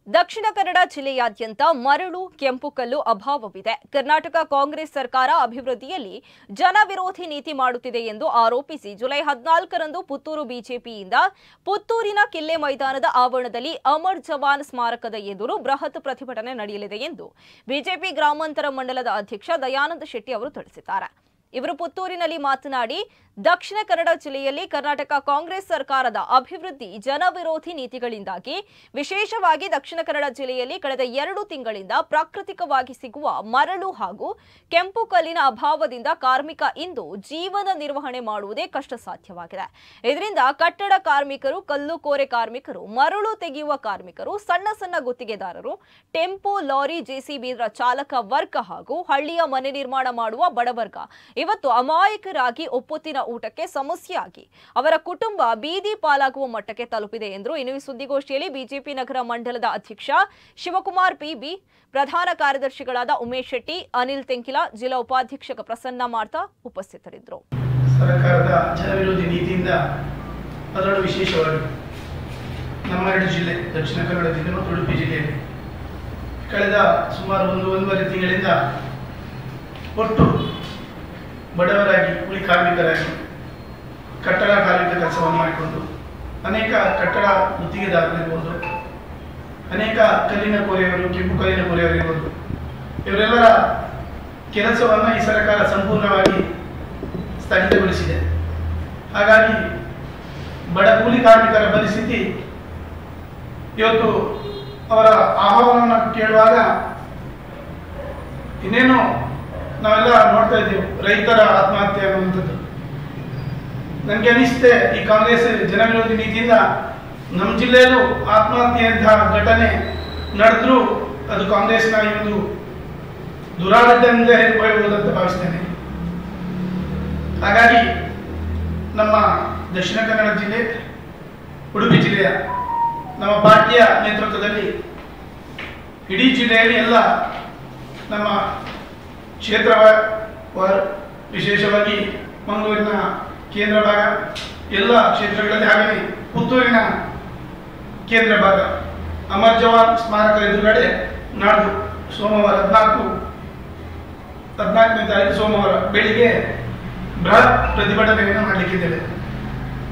ದಕ್ಷಿಣ ಕನ್ನಡ ಜಿಲ್ಲೆಯಾದ್ಯಂತ ಮರಳು ಕೆಂಪು ಕಲ್ಲು ಅಭಾವವಿದೆ. ಕರ್ನಾಟಕ ಕಾಂಗ್ರೆಸ್ ಸರ್ಕಾರ ಅಭಿವೃದ್ಧಿಯಲ್ಲಿ ಜನವಿರೋಧಿ ನೀತಿ ಮಾಡುತ್ತಿದೆ ಎಂದು ಆರೋಪಿಸಿ ಜುಲೈ 14ರಂದು ಪುತ್ತೂರು ಬಿಜೆಪಿಯಿಂದ ಪುತ್ತೂರಿನ ಕಿಲ್ಲೆ ಮೈದಾನದ ಆವರಣದಲ್ಲಿ ಅಮರ್ ಜವಾನ್ ಸ್ಮಾರಕದ ಎದುರು ಬೃಹತ್ ಪ್ರತಿಭಟನೆ ನಡೆಯಲಿದೆ ಎಂದು ಬಿಜೆಪಿ ಗ್ರಾಮಾಂತರ ಮಂಡಲದ ಅಧ್ಯಕ್ಷ ದಯಾನಂದ ಶೆಟ್ಟಿ ಅವರು ತಿಳಿಸಿದ್ದಾರೆ. ಇವರು ಪುತ್ತೂರಿನಲ್ಲಿ ಮಾತನಾಡಿ, ದಕ್ಷಿಣ ಕನ್ನಡ ಜಿಲ್ಲೆಯಲ್ಲಿ ಕರ್ನಾಟಕ ಕಾಂಗ್ರೆಸ್ ಸರ್ಕಾರದ ಅಭಿವೃದ್ಧಿ ಜನವಿರೋಧಿ ನೀತಿಗಳಿಂದಾಗಿ ವಿಶೇಷವಾಗಿ ದಕ್ಷಿಣ ಕನ್ನಡ ಜಿಲ್ಲೆಯಲ್ಲಿ ಕಳೆದ 2 ತಿಂಗಳಿಂದ ಪ್ರಾಕೃತಿಕವಾಗಿ ಸಿಗುವ ಮರಳು ಹಾಗೂ ಕೆಂಪು ಕಲ್ಲಿನ ಅಭಾವದಿಂದ ಕಾರ್ಮಿಕ ಇಂದು ಜೀವನ ನಿರ್ವಹಣೆ ಮಾಡುವುದೇ ಕಷ್ಟ ಸಾಧ್ಯವಾಗಿದೆ. ಇದರಿಂದ ಕಟ್ಟಡ ಕಾರ್ಮಿಕರು, ಕಲ್ಲು ಕೋರೆ ಕಾರ್ಮಿಕರು, ಮರಳು ತೆಗೆಯುವ ಕಾರ್ಮಿಕರು, ಸಣ್ಣ ಗುತ್ತಿಗೆದಾರರು, ಟೆಂಪೋ, ಲಾರಿ, ಜೆಸಿಬಿ ಚಾಲಕ ವರ್ಗ ಹಾಗೂ ಹಳ್ಳಿಯ ಮನೆ ನಿರ್ಮಾಣ ಮಾಡುವ ಬಡವರ್ಗ ಇವತ್ತು ಅಮಾಯಕರಾಗಿ ಒಪ್ಪುತ್ತಿನ ಊಟಕ್ಕೆ ಸಮಸ್ಯೆಯಾಗಿ ಅವರ ಕುಟುಂಬ ಬೀದಿ ಪಾಲಾಗುವ ಮಟ್ಟಕ್ಕೆ ತಲುಪಿದೆ ಎಂದರು. ಇನ್ನು ಈ ಸುದ್ದಿಗೋಷ್ಠಿಯಲ್ಲಿ ಬಿಜೆಪಿ ನಗರ ಮಂಡಲದ ಅಧ್ಯಕ್ಷ ಶಿವಕುಮಾರ್ ಪಿಬಿ, ಪ್ರಧಾನ ಕಾರ್ಯದರ್ಶಿಗಳಾದ ಉಮೇಶ್ ಶೆಟ್ಟಿ, ಅನಿಲ್ ತೆಂಕಿಲ, ಜಿಲ್ಲಾ ಉಪಾಧ್ಯಕ್ಷ ಪ್ರಸನ್ನ ಮಾರ್ತಾ ಉಪಸ್ಥಿತರಿದ್ದರು. ಸರ್ಕಾರದ ಜನವಿರೋಧಿ ನೀತಿಯಿಂದ ಅದರಲ್ಲೂ ವಿಶೇಷವಾಗಿ ನಮ್ಮ 2 ಜಿಲ್ಲೆ ದಕ್ಷಿಣ ಕನ್ನಡ ಜಿಲ್ಲೆ ಮತ್ತು ಉಡುಪಿ ಜಿಲ್ಲೆಯಲ್ಲಿ ಕಳೆದ ಸುಮಾರು 1.5 ತಿಂಗಳಿಂದ ಒಟ್ಟು ಬಡವರಾಗಿ, ಕೂಲಿ ಕಾರ್ಮಿಕರಾಗಿ, ಕಟ್ಟಡ ಕಾರ್ಮಿಕ ಕೆಲಸವನ್ನು ಮಾಡಿಕೊಂಡು ಅನೇಕ ಕಟ್ಟಡ ಗುತ್ತಿಗೆದಾರರಿರ್ಬೋದು, ಅನೇಕ ಕಲ್ಲಿನ ಕೋರೆಯವರು, ಕೆಂಪು ಕಲ್ಲಿನ ಕೋರೆಯವರಿರ್ಬೋದು, ಇವರೆಲ್ಲರ ಕೆಲಸವನ್ನು ಈ ಸರ್ಕಾರ ಸಂಪೂರ್ಣವಾಗಿ ಸ್ಥಗಿತಗೊಳಿಸಿದೆ. ಹಾಗಾಗಿ ಬಡ ಕೂಲಿ ಕಾರ್ಮಿಕರ ಪರಿಸ್ಥಿತಿ ಇವತ್ತು ಅವರ ಆಹ್ವಾನವನ್ನು ಕೇಳುವಾಗ ಇನ್ನೇನು ನಾವೆಲ್ಲ ನೋಡ್ತಾ ಇದ್ದೀವಿ, ರೈತರ ಆತ್ಮಹತ್ಯೆ ಅನ್ನುವಂಥದ್ದು. ನನಗೆ ಅನಿಸುತ್ತೆ, ಈ ಕಾಂಗ್ರೆಸ್ ಜನವಿರೋಧಿ ನೀತಿಯಿಂದ ನಮ್ಮ ಜಿಲ್ಲೆಯಲ್ಲೂ ಆತ್ಮಹತ್ಯೆಯಂತಹ ಘಟನೆ ನಡೆದ್ರೂ ಅದು ಕಾಂಗ್ರೆಸ್ನ ಈ ಒಂದು ದುರಾಡಳಿತದಿಂದ ಹೇಳ್ಬೋದು ಅಂತ ಭಾವಿಸ್ತೇನೆ. ಹಾಗಾಗಿ ನಮ್ಮ ದಕ್ಷಿಣ ಕನ್ನಡ ಜಿಲ್ಲೆ, ಉಡುಪಿ ಜಿಲ್ಲೆಯ ನಮ್ಮ ಪಾರ್ಟಿಯ ನೇತೃತ್ವದಲ್ಲಿ ಇಡೀ ಜಿಲ್ಲೆಯಲ್ಲಿ ಎಲ್ಲ ನಮ್ಮ ಕ್ಷೇತ್ರ, ವಿಶೇಷವಾಗಿ ಮಂಗಳೂರಿನ ಕೇಂದ್ರ ಭಾಗ, ಎಲ್ಲ ಕ್ಷೇತ್ರಗಳಲ್ಲಿ, ಹಾಗೆಯೇ ಪುತ್ತೂರಿನ ಕೇಂದ್ರ ಭಾಗ ಅಮರ್ ಜವಾನ್ ಸ್ಮಾರಕ ಎದುರುಗಡೆ ನಾಡ್ದು ಸೋಮವಾರ 14ನೇ ತಾರೀಕು ಸೋಮವಾರ ಬೆಳಿಗ್ಗೆ ಬೃಹತ್ ಪ್ರತಿಭಟನೆಯನ್ನು ಮಾಡಲಿಕ್ಕಿದ್ದೇವೆ.